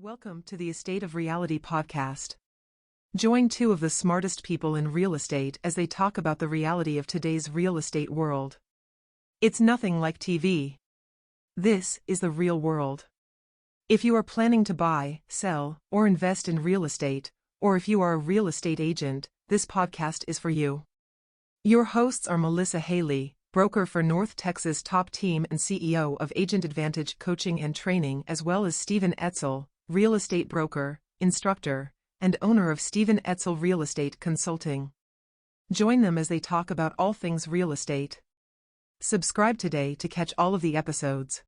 Welcome to the Estate of Reality podcast. Join two of the smartest people in real estate as they talk about the reality of today's real estate world. It's nothing like TV. This is the real world. If you are planning to buy, sell, or invest in real estate, or if you are a real estate agent, this podcast is for you. Your hosts are Melissa Haley, broker for North Texas Top Team and CEO of Agent Advantage Coaching and Training, as well as Stephen Etzel, real estate broker, instructor, and owner of Stephen Etzel Real Estate Consulting. Join them as they talk about all things real estate. Subscribe today to catch all of the episodes.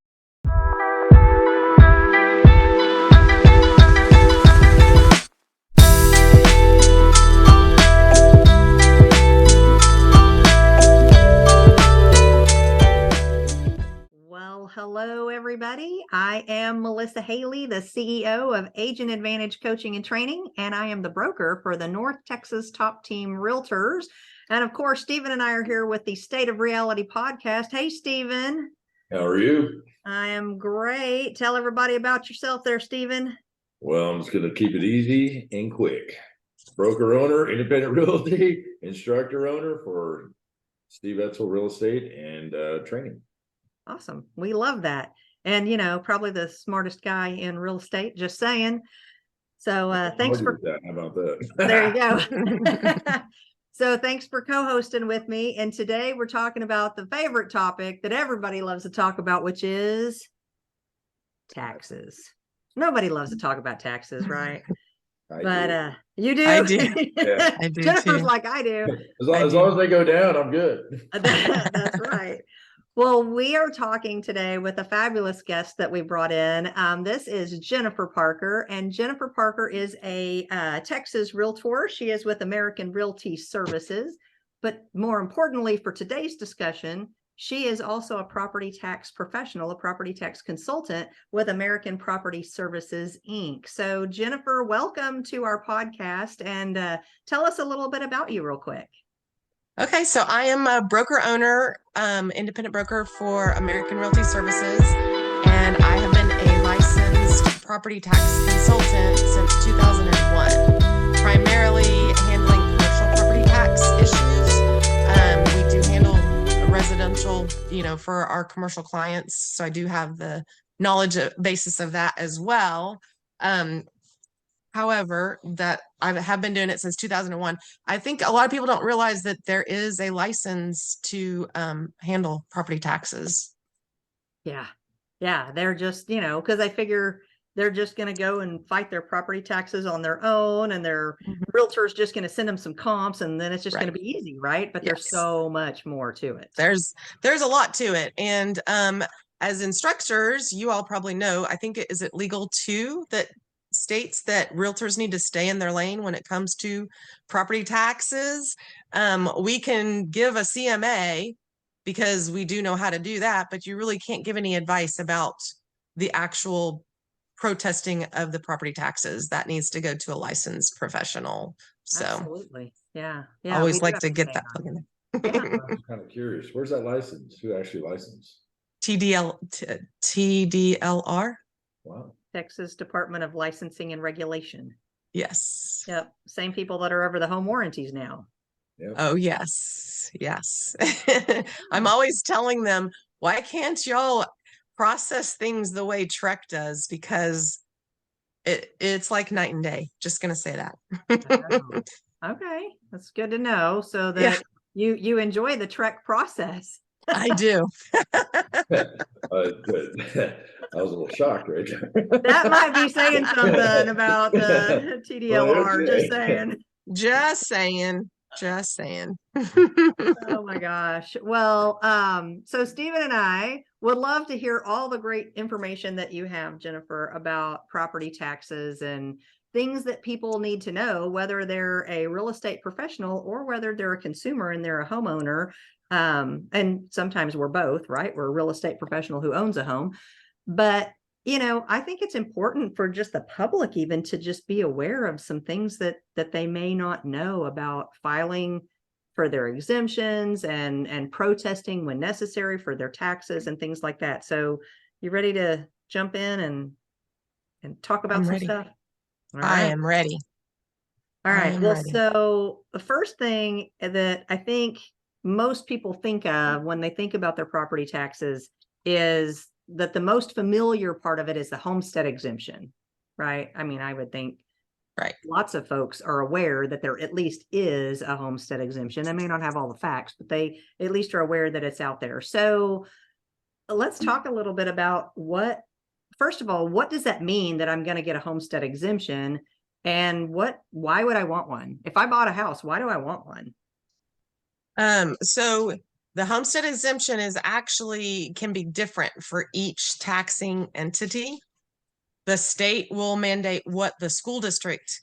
Hello, everybody. I am Melissa Haley, the CEO of Agent Advantage Coaching and Training, and I am the broker for the North Texas Top Team Realtors. And of course, Stephen and I are here with the State of Reality podcast. Hey, Stephen. How are you? I am great. Tell everybody about yourself there, Stephen. Well, I'm just going to keep it easy and quick. Broker owner, independent realty, instructor owner for Steve Etzel Real Estate and Training. Awesome. We love that. And, you know, probably the smartest guy in real estate, just saying. So thanks for that. How about that? There you go. So thanks for co-hosting with me. And today we're talking about the favorite topic that everybody loves to talk about, which is taxes. Nobody loves to talk about taxes, right? But you do. I do. Yeah. I do. Jennifer's too. like I do. As long as they go down, I'm good. That's right. Well, we are talking today with a fabulous guest that we brought in. This is Jennifer Parker, and Jennifer Parker is a Texas realtor. She is with American Realty Services, but more importantly for today's discussion, she is also a property tax professional, a property tax consultant with American Property Services, Inc. So Jennifer, welcome to our podcast, and tell us a little bit about you real quick. Okay, so I am a broker owner, independent broker for American Realty Services, and I have been a licensed property tax consultant since 2001, primarily handling commercial property tax issues. We do handle residential, for our commercial clients, so I do have the knowledge basis of that as well. However, that I have been doing it since 2001. I think a lot of people don't realize that there is a license to handle property taxes. Yeah. They're just, because I figure they're just going to go and fight their property taxes on their own, and their realtor's just going to send them some comps, and then it's just going to be easy, right? But there's so much more to it. There's a lot to it. And as instructors, you all probably know, I think is it legal too that states that realtors need to stay in their lane when it comes to property taxes. We can give a CMA because we do know how to do that, but you really can't give any advice about the actual protesting of the property taxes. That needs to go to a licensed professional. So absolutely. Yeah. I always like to get that plug in there. Yeah. I'm kind of curious. Where's that license? Who actually licensed? TDLR. Wow. Texas Department of Licensing and Regulation. Yes. Yep. Same people that are over the home warranties now. Yep. Oh, yes. I'm always telling them, why can't y'all process things the way Trek does? Because it's like night and day. Just going to say that. Okay. That's good to know. So that you enjoy the Trek process. I do. Good. I was a little shocked right there. That might be saying something about the TDLR. Just saying. Oh my gosh. Well, so Stephen and I would love to hear all the great information that you have, Jennifer, about property taxes and things that people need to know, whether they're a real estate professional or whether they're a consumer and they're a homeowner. And sometimes we're both, right? We're a real estate professional who owns a home. But, I think it's important for just the public even to just be aware of some things that they may not know about filing for their exemptions and protesting when necessary for their taxes and things like that. So you ready to jump in and talk about I'm some ready. stuff? All I right. am ready. All I right. am Well, ready. so the first thing that I think most people think of when they think about their property taxes is that the most familiar part of it is the homestead exemption, right? I mean, I would think Right. lots of folks are aware that there at least is a homestead exemption. They may not have all the facts, but they at least are aware that it's out there. So let's talk a little bit about first of all, what does that mean that I'm going to get a homestead exemption? And why would I want one? If I bought a house, why do I want one? So the homestead exemption is actually can be different for each taxing entity. The state will mandate what the school district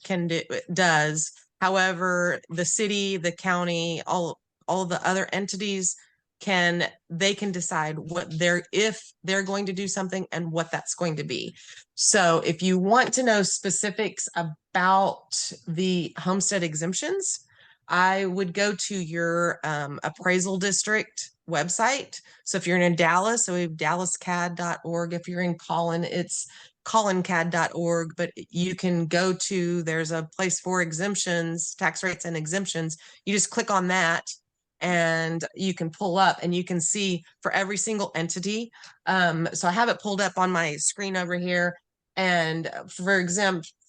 does. However, the city, the county, all the other entities can decide if they're going to do something and what that's going to be. So if you want to know specifics about the homestead exemptions, I would go to your appraisal district website. So if you're in Dallas, so we have dallascad.org. If you're in Collin, it's collincad.org, but you can go to, there's a place for exemptions, tax rates and exemptions. You just click on that and you can pull up and you can see for every single entity. So I have it pulled up on my screen over here. And for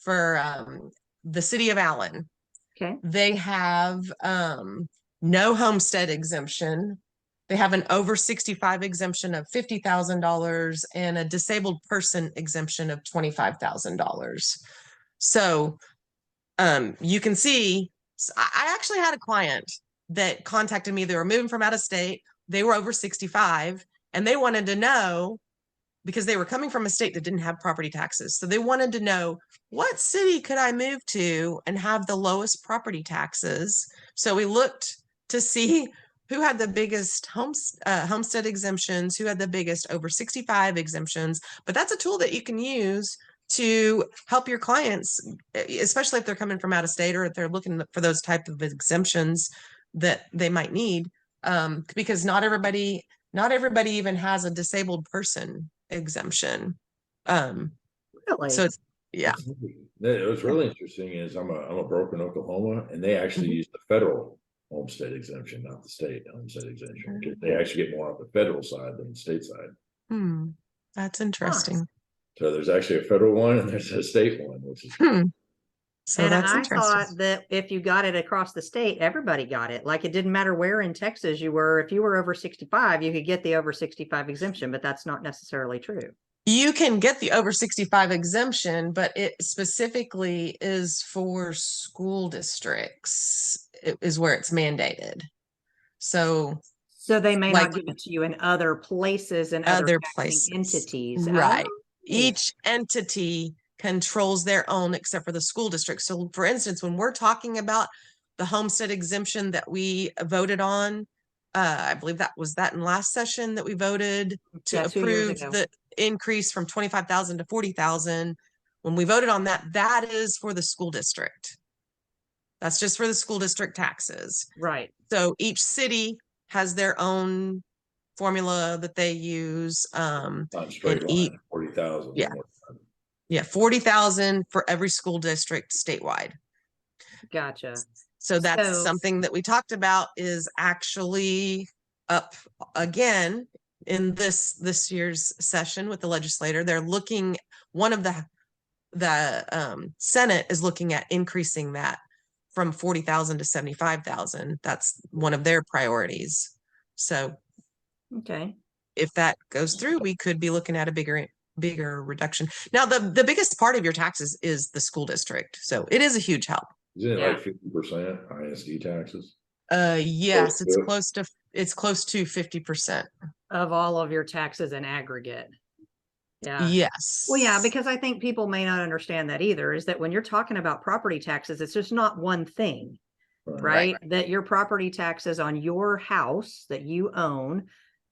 the city of Allen, Okay. they have no homestead exemption. They have an over 65 exemption of $50,000 and a disabled person exemption of $25,000. So you can see, I actually had a client that contacted me. They were moving from out of state. They were over 65 and they wanted to know, because they were coming from a state that didn't have property taxes. So they wanted to know, what city could I move to and have the lowest property taxes? So we looked to see who had the biggest homestead exemptions, who had the biggest over 65 exemptions. But that's a tool that you can use to help your clients, especially if they're coming from out of state or if they're looking for those type of exemptions that they might need, because not everybody even has a disabled person exemption. Really? So it's, yeah. What's really interesting is I'm a broker in Oklahoma, and they actually use the federal homestead exemption, not the state homestead exemption. They actually get more on the federal side than the state side. That's interesting. So there's actually a federal one and there's a state one, which is So and that's I interesting. thought that if you got it across the state, everybody got it. Like it didn't matter where in Texas you were. If you were over 65, you could get the over 65 exemption, but that's not necessarily true. You can get the over 65 exemption, but it specifically is for school districts. It is where it's mandated. So they may not give it to you in other places and other places, entities. right? Oh. Each entity controls their own, except for the school district. So for instance, when we're talking about the homestead exemption that we voted on, I believe that in last session that we voted to approve the increase from 25,000 to 40,000. When we voted on that, that is for the school district. That's just for the school district taxes. Right. So each city has their own formula that they use. straight line, 40,000. Yeah. Yeah, 40,000 for every school district statewide. Gotcha. So that's something that we talked about is actually up again in this year's session with the legislator. They're looking, one of the Senate is looking at increasing that from 40,000 to 75,000. That's one of their priorities. So okay, if that goes through, we could be looking at a bigger reduction. Now, the biggest part of your taxes is the school district. So it is a huge help. Isn't it like 50% ISD taxes? Yes, it's close to 50% of all of your taxes in aggregate. Yeah. Yes. Well, yeah, because I think people may not understand that either, is that when you're talking about property taxes, it's just not one thing, right? That your property taxes on your house that you own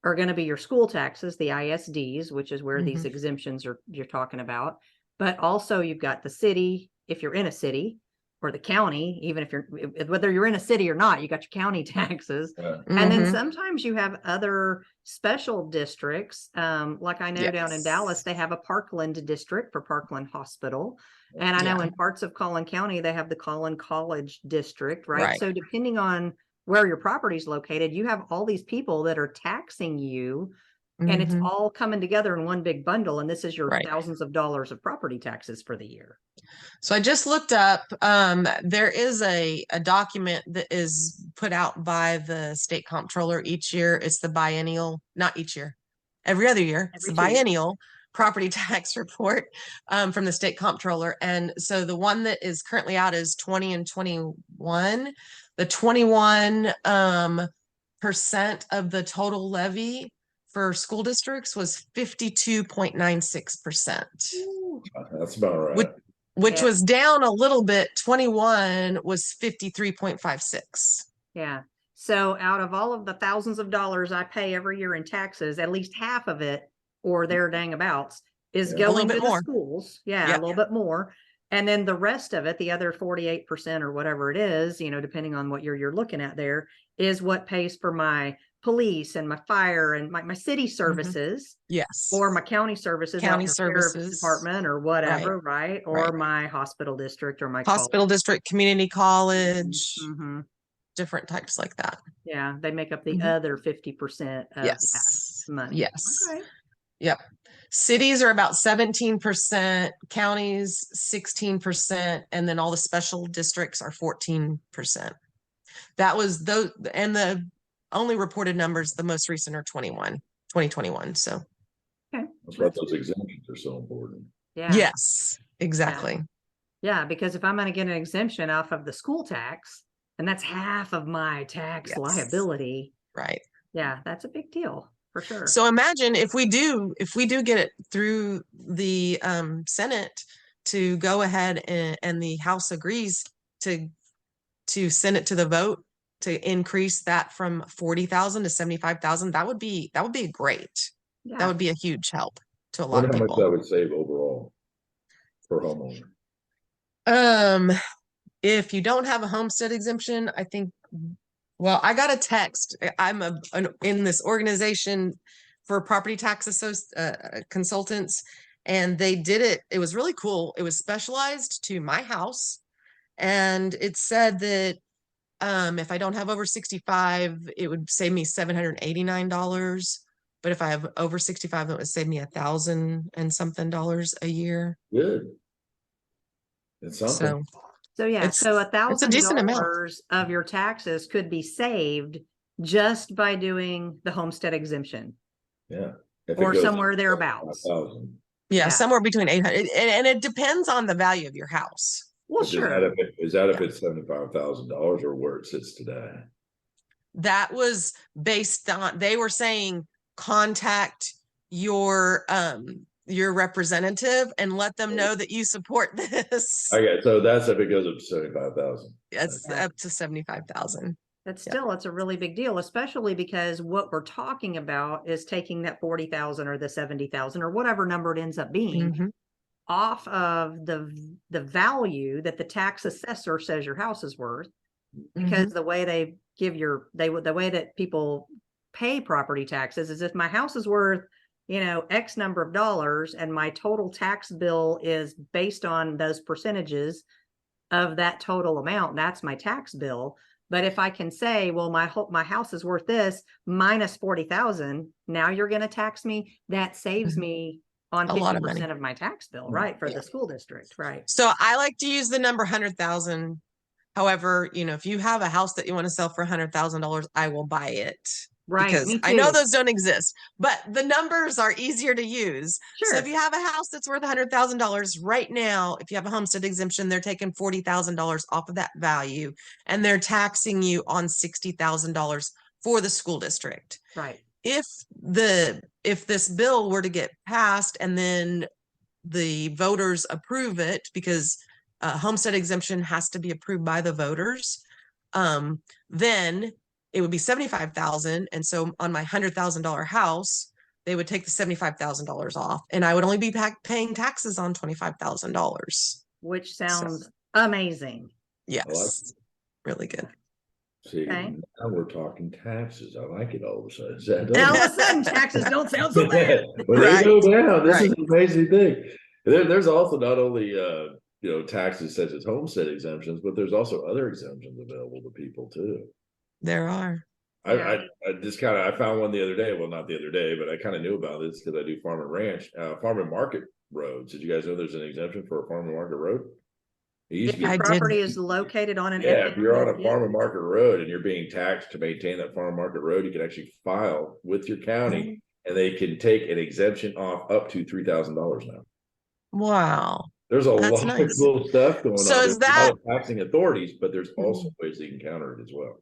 are going to be your school taxes, the ISDs, which is where these exemptions you're talking about. But also you've got the city, if you're in a city, or the county, even if whether you're in a city or not, you got your county taxes. And then sometimes you have other special districts. Like I know down in Dallas, they have a Parkland district for Parkland Hospital. And I know in parts of Collin County, they have the Collin College district, right? So depending on where your property is located, you have all these people that are taxing you. And it's all coming together in one big bundle. And this is your thousands of dollars of property taxes for the year. So I just looked up, there is a document that is put out by the state comptroller each year. It's the biennial, not each year, every other year. It's the biennial property tax report from the state comptroller. And so the one that is currently out is 20 and 21. The 21% of the total levy for school districts was 52.96%. That's about right. Which was down a little bit. 21 was 53.56. Yeah. So out of all of the thousands of dollars I pay every year in taxes, at least half of it, or their dang abouts, is going to the schools. A little bit more. And then the rest of it, the other 48% or whatever it is, depending on what you're looking at there, is what pays for my police and my fire and my city services. Or my county services, county services department or whatever, right? Or my hospital district or my hospital district, community college, different types like that. Yeah, they make up the other 50% of that money. Yep. Cities are about 17%, counties 16%, and then all the special districts are 14%. That was those, and the only reported numbers, the most recent are 2021. So that's why those exemptions are so important. Yes, exactly. Yeah, because if I'm going to get an exemption off of the school tax, and that's half of my tax liability. Yeah, that's a big deal for sure. So imagine if we do get it through the Senate to go ahead and the House agrees to send it to the vote to increase that from 40,000 to 75,000, that would be great. That would be a huge help to a lot of people. How much that would save overall per homeowner? If you don't have a homestead exemption, I think, well, I got a text. I'm in this organization for property tax consultants, and they did it. It was really cool. It was specialized to my house, and it said that if I don't have over 65, it would save me $789. But if I have over 65, it would save me $1,000 and something a year. Good. It's something. So $1,000 of your taxes could be saved just by doing the homestead exemption. Or somewhere thereabouts. Somewhere between 800, and it depends on the value of your house. Well, sure. Is that if it's $75,000 or where it sits today? That was based on, they were saying contact your representative and let them know that you support this. Okay, so that's if it goes up to 75,000. It's up to 75,000. It's a really big deal, especially because what we're talking about is taking that 40,000 or the 70,000 or whatever number it ends up being off of the value that the tax assessor says your house is worth, because the way they give the way that people pay property taxes is if my house is worth X number of dollars and my total tax bill is based on those percentages of that total amount, that's my tax bill. But if I can say, well, my house is worth this minus 40,000, now you're going to tax me, that saves me on 50% of my tax bill, right? For the school district, right? So I like to use the number 100,000. However, if you have a house that you want to sell for $100,000, I will buy it. Right. Because I know those don't exist, but the numbers are easier to use. Sure. So if you have a house that's worth $100,000 right now, if you have a homestead exemption, they're taking $40,000 off of that value, and they're taxing you on $60,000 for the school district. Right. If this bill were to get passed and then the voters approve it, because homestead exemption has to be approved by the voters, then it would be $75,000. And so on my $100,000 house, they would take the $75,000 off, and I would only be paying taxes on $25,000. Which sounds amazing. Yes. Really good. See, Okay. now we're talking taxes. I like it all of a sudden. And all of a sudden, taxes don't sound so bad. When they Right. go down, this Right. is an amazing thing. There's also not only taxes such as homestead exemptions, but there's also other exemptions available to people too. There are. I just I found one the other day. Well, not the other day, but I kind of knew about this because I do farm and ranch, farm and market roads. Did you guys know there's an exemption for a farm and market road? If your property is located on an if you're on a farm and market road and you're being taxed to maintain that farm and market road, you can actually file with your county and they can take an exemption off up to $3,000 now. Wow. There's a That's lot nice. of cool stuff going So on. is There's a lot that of taxing authorities, but there's also ways that you can counter it as well.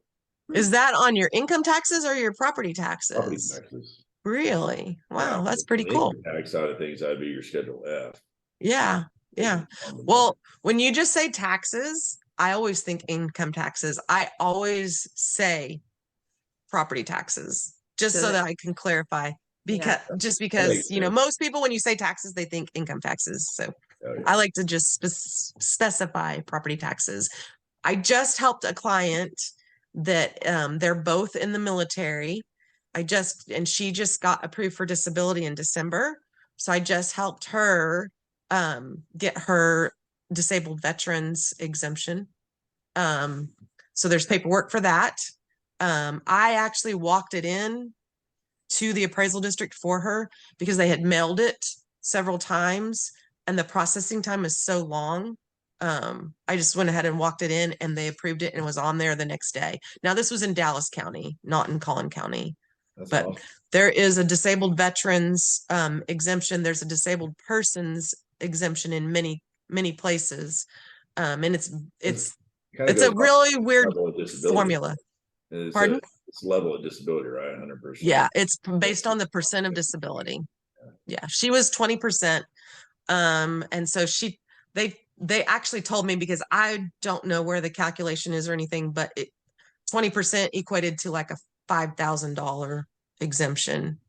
is that on your income taxes or your property taxes? Property taxes. Really? Wow, that's pretty cool. The tax side of things, that'd be your Schedule F. Yeah. Yeah. Well, when you just say taxes, I always think income taxes. I always say property taxes, just so that I can clarify. Because most people, when you say taxes, they think income taxes. So I like to just specify property taxes. I just helped a client that they're both in the military. And she just got approved for disability in December. So I just helped her get her disabled veterans exemption. So there's paperwork for that. I actually walked it in to the appraisal district for her because they had mailed it several times and the processing time is so long. I just went ahead and walked it in and they approved it and it was on there the next day. Now this was in Dallas County, not in Collin County. But awesome. There is a disabled veterans exemption. There's a disabled persons exemption in many places. And it's a really weird formula. Pardon? It's level of disability, right? 100%. Yeah, it's based on the percent of disability. Yeah, she was 20%. And so they actually told me, because I don't know where the calculation is or anything, but 20% equated to like a $5,000 exemption.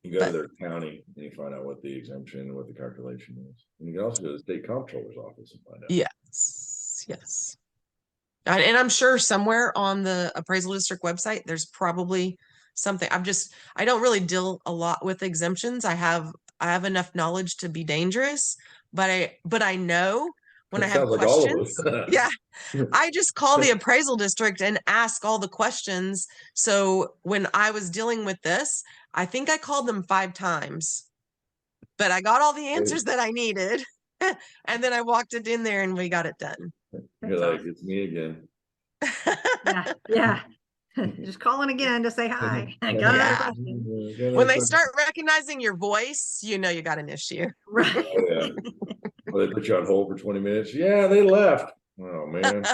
You go to their county and you find out what the exemption and what the calculation is. And you can also go to the state comptroller's office and find out. Yes. And I'm sure somewhere on the appraisal district website, there's probably something. I don't really deal a lot with exemptions. I have enough knowledge to be dangerous, but I know when I have questions, I just call the appraisal district and ask all the questions. So when I was dealing with this, I think I called them 5 times, but I got all the answers that I needed. And then I walked it in there and we got it done. You're like, it's me again. Yeah. Just calling again to say hi. When they start recognizing your voice, you know you got an issue. Right. Oh, yeah. Well, they put you on hold for 20 minutes. Yeah, they left. Oh man.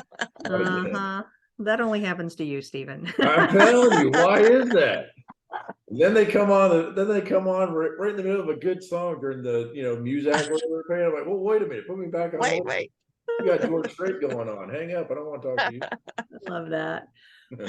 That only happens to you, Stephen. I'm telling you, why is that? And then they come on. Right in the middle of a good song during the music. I'm like, well, wait a minute, put me back on. Wait. You got George Strait going on. Hang up. I don't want to talk to you. I love that.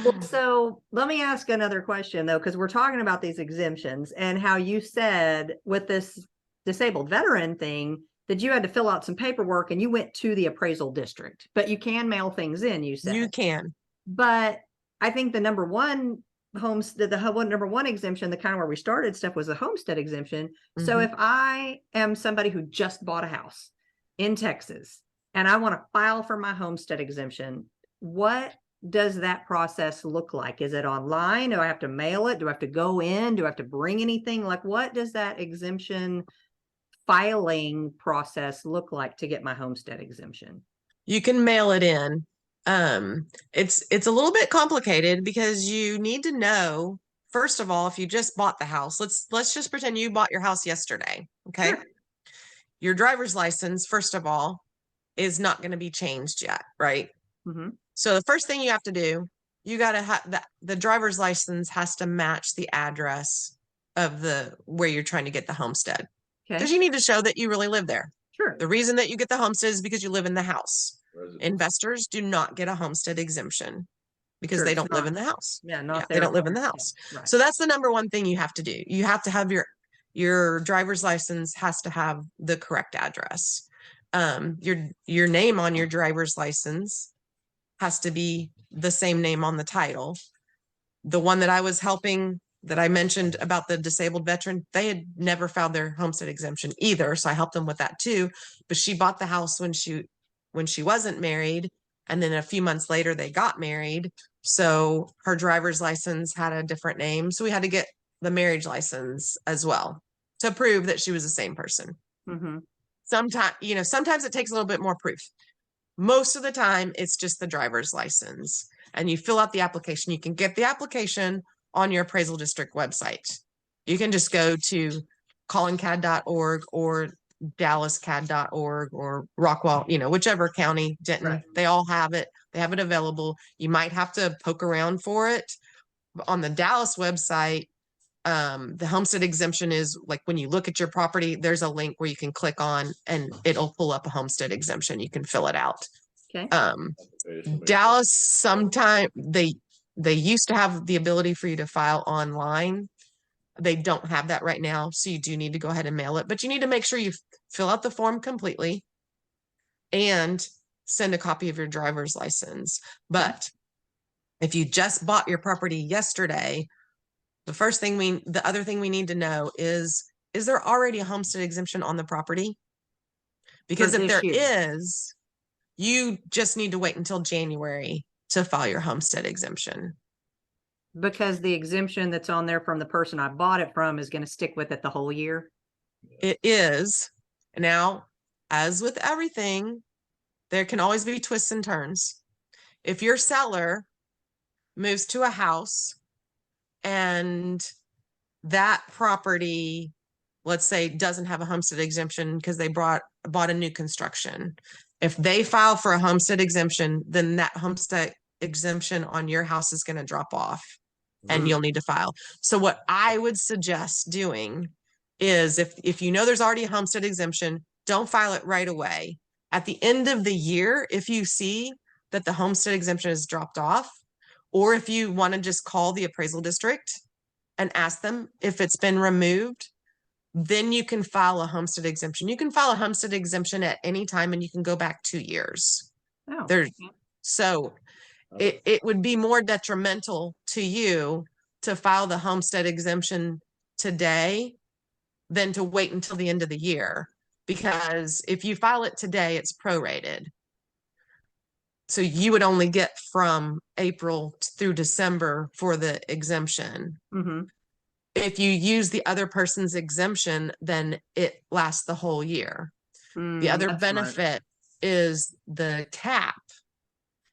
Well, so let me ask another question though, because we're talking about these exemptions and how you said with this disabled veteran thing that you had to fill out some paperwork and you went to the appraisal district, but you can mail things in, you said. You can. But I think the number one number one exemption, the kind of where we started stuff, was the homestead exemption. Mm-hmm. So if I am somebody who just bought a house in Texas and I want to file for my homestead exemption, what does that process look like? Is it online? Do I have to mail it? Do I have to go in? Do I have to bring anything? Like, what does that exemption filing process look like to get my homestead exemption? You can mail it in. It's a little bit complicated because you need to know, first of all, if you just bought the house, let's just pretend you bought your house yesterday. Okay. Sure. Your driver's license, first of all, is not going to be changed yet. Right. Mm-hmm. So the first thing you have to do, you got to have the driver's license has to match the address of where you're trying to get the homestead. Because you need to show that you really live there. Sure. The reason that you get the homestead is because you live in the house. Investors do not get a homestead exemption because they don't live in the house. They don't live in the house. Yeah, right. So that's the number one thing you have to do. You have to have your driver's license has to have the correct address. Your name on your driver's license has to be the same name on the title. The one that I was helping, that I mentioned about the disabled veteran, they had never filed their homestead exemption either. So I helped them with that too. But she bought the house when she wasn't married. And then a few months later, they got married. So her driver's license had a different name. So we had to get the marriage license as well to prove that she was the same person. Mm-hmm. Sometimes it takes a little bit more proof. Most of the time, it's just the driver's license. And you fill out the application. You can get the application on your appraisal district website. You can just go to collincad.org or dallascad.org or Rockwall, whichever county, Denton, Right. They all have it. They have it available. You might have to poke around for it. On the Dallas website, the homestead exemption is like when you look at your property, there's a link where you can click on and it'll pull up a homestead exemption. You can fill it out. Okay. Dallas, sometime they used to have the ability for you to file online. They don't have that right now. So you do need to go ahead and mail it, but you need to make sure you fill out the form completely and send a copy of your driver's license. But if you just bought your property yesterday, the other thing we need to know is there already a homestead exemption on the property? Because if there is, you just need to wait until January to file your homestead exemption. Because the exemption that's on there from the person I bought it from is going to stick with it the whole year. It is. Now, as with everything, there can always be twists and turns. If your seller moves to a house and that property, let's say, doesn't have a homestead exemption because they bought a new construction. If they file for a homestead exemption, then that homestead exemption on your house is going to drop off and you'll need to file. So what I would suggest doing is if you know there's already a homestead exemption, don't file it right away. At the end of the year, if you see that the homestead exemption has dropped off, or if you want to just call the appraisal district and ask them if it's been removed, then you can file a homestead exemption. You can file a homestead exemption at any time and you can go back 2 years. Oh, So it would be more detrimental to you to file the homestead exemption today than to wait until the end of the year. Because if you file it today, it's prorated. So you would only get from April through December for the exemption. Mm-hmm. If you use the other person's exemption, then it lasts the whole year. The other benefit is the cap.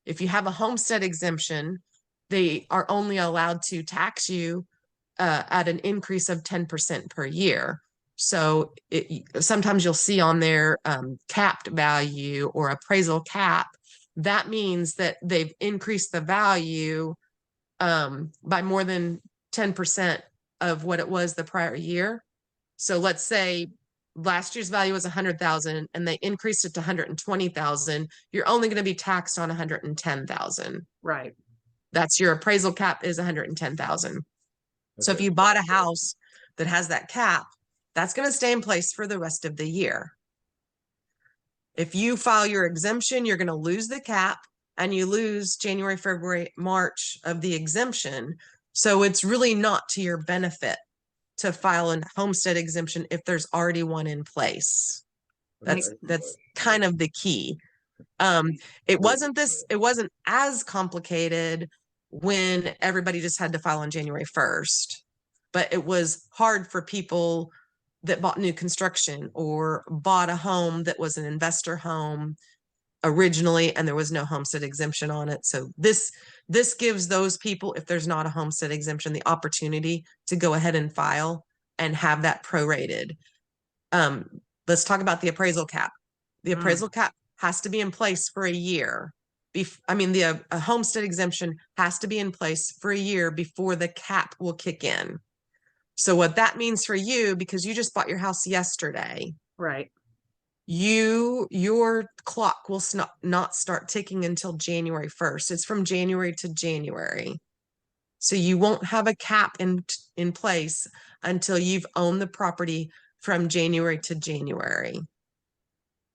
If you have a homestead exemption, they are only allowed to tax you at an increase of 10% per year. So sometimes you'll see on their capped value or appraisal cap, that means that they've increased the value by more than 10% of what it was the prior year. So let's say last year's value was 100,000 and they increased it to 120,000. You're only going to be taxed on 110,000. Right. That's your appraisal cap is 110,000. So if you bought a house that has that cap, that's going to stay in place for the rest of the year. If you file your exemption, you're going to lose the cap and you lose January, February, March of the exemption. So it's really not to your benefit to file a homestead exemption if there's already one in place. That's kind of the key. It wasn't as complicated when everybody just had to file on January 1st, but it was hard for people that bought new construction or bought a home that was an investor home originally and there was no homestead exemption on it. So this gives those people, if there's not a homestead exemption, the opportunity to go ahead and file and have that prorated. Let's talk about the appraisal cap. The appraisal cap has to be in place for a year. The homestead exemption has to be in place for a year before the cap will kick in. So what that means for you, because you just bought your house yesterday, right? Your clock will not start ticking until January 1st. It's from January to January. So you won't have a cap in place until you've owned the property from January to January.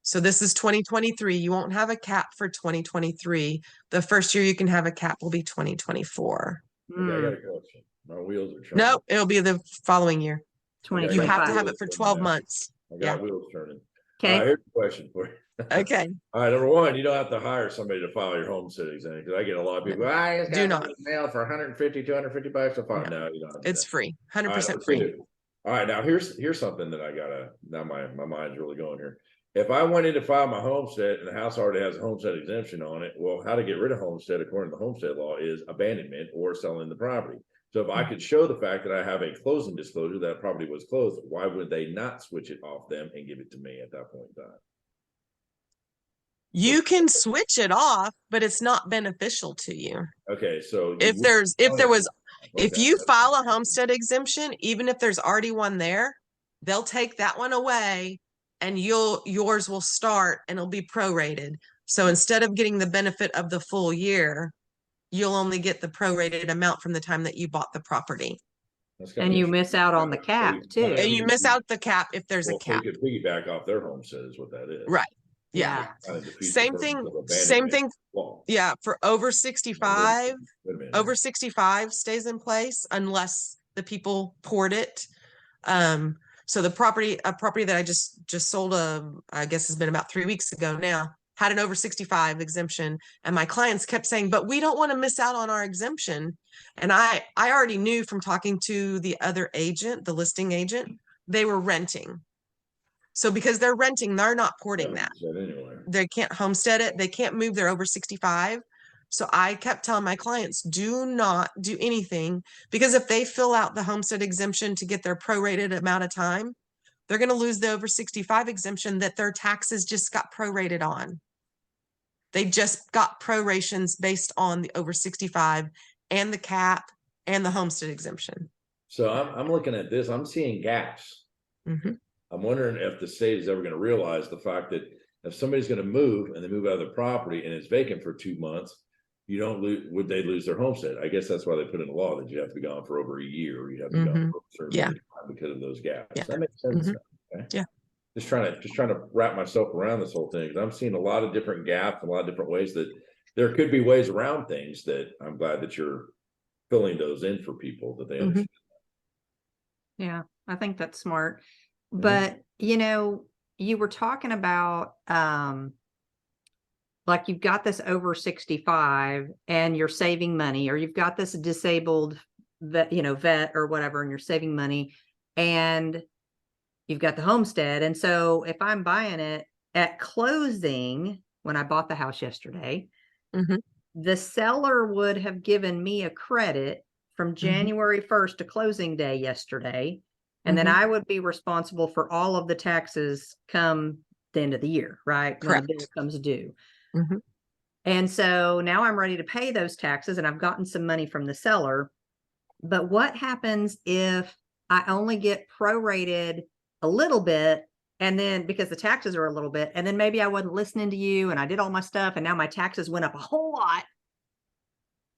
So this is 2023. You won't have a cap for 2023. The first year you can have a cap will be 2024. Okay, I got a question. My wheels are turning. Nope, it'll be the following year. Okay, You have to 2025. have it for 12 months. I Yeah. got wheels turning. Okay. All right, here's a question for you. Okay. All right, number one, you don't have to hire somebody to file your homestead exemption, because I get a lot of people, I just Do got not. mail for 150, 250 bucks to file. No. No, you don't have to do It's that. free, All right, 100% number free. two. All right, now here's something that I gotta, now my mind's really going here. If I went in to file my homestead and the house already has a homestead exemption on it, well, how to get rid of homestead according to the homestead law is abandonment or selling the property. So if I could show the fact that I have a closing disclosure that property was closed, why would they not switch it off them and give it to me at that point in time? You can switch it off, but it's not beneficial to you. Okay, so If you file a homestead exemption, even if there's already one there, they'll take that one away and yours will start and it'll be prorated. So instead of getting the benefit of the full year, you'll only get the prorated amount from the time that you bought the property. And you miss out on the cap too. And you miss out the cap if there's a cap. They could piggyback off their homestead is what that is. Right. Yeah. Same thing. Yeah. For over 65, over 65 stays in place unless the people poured it. So a property that I just sold, I guess has been about 3 weeks ago now, had an over 65 exemption. And my clients kept saying, but we don't want to miss out on our exemption. And I already knew from talking to the other agent, the listing agent, they were renting. So because they're renting, they're not porting that. Anyway. They can't homestead it. They can't move. They're over 65. So I kept telling my clients, do not do anything, because if they fill out the homestead exemption to get their prorated amount of time, they're going to lose the over 65 exemption that their taxes just got prorated on. They just got prorations based on the over 65 and the cap and the homestead exemption. So I'm looking at this, I'm seeing gaps. Mm-hmm. I'm wondering if the state is ever going to realize the fact that if somebody's going to move and they move out of the property and it's vacant for 2 months, you don't lose, would they lose their homestead? I guess that's why they put in the law that you have to be gone for over a year, or you have to be gone for a certain period of time because of those gaps. Yeah. That makes sense. Okay? Yeah. Just trying to wrap myself around this whole thing, because I'm seeing a lot of different gaps, a lot of different ways that there could be ways around things that I'm glad that you're filling those in for people that they understand. Yeah, I think that's smart. But, you were talking about, like you've got this over 65 and you're saving money, or you've got this disabled vet or whatever, and you're saving money, and you've got the homestead. And so if I'm buying it at closing, when I bought the house yesterday, the seller would have given me a credit from January 1st to closing day yesterday. And then I would be responsible for all of the taxes come the end of the year, right? Correct. When the bill comes due. And so now I'm ready to pay those taxes, and I've gotten some money from the seller. But what happens if I only get prorated a little bit, and then because the taxes are a little bit, and then maybe I wasn't listening to you and I did all my stuff and now my taxes went up a whole lot?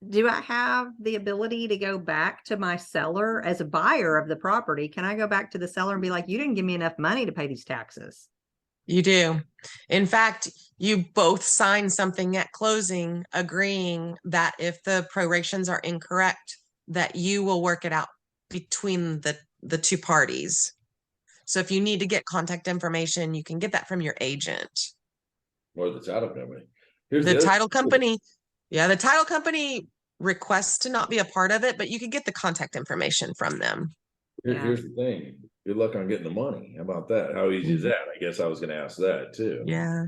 Do I have the ability to go back to my seller as a buyer of the property? Can I go back to the seller and be like, you didn't give me enough money to pay these taxes? You do. In fact, you both sign something at closing agreeing that if the prorations are incorrect, that you will work it out between the two parties. So if you need to get contact information, you can get that from your agent. Or the title company. The title company. Yeah, the title company requests to not be a part of it, but you can get the contact information from them. Here's the thing. Good luck on getting the money. How about that? How easy is that? I guess I was going to ask that too. Yeah.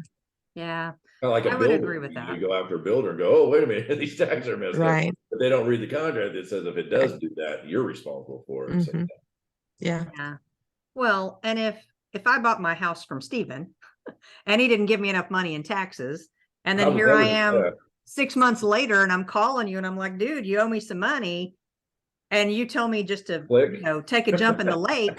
Yeah. Kind of like I would agree with that. You go after a builder and go, oh, wait a minute, these taxes are messed Right. up. But they don't read the contract that says if it does do that, you're responsible for it. So, Yeah. Well, and if I bought my house from Stephen and he didn't give me enough money in taxes, and then here I am 6 months later and I'm calling you and I'm like, dude, you owe me some money. And you tell me just to, take a jump in the lake.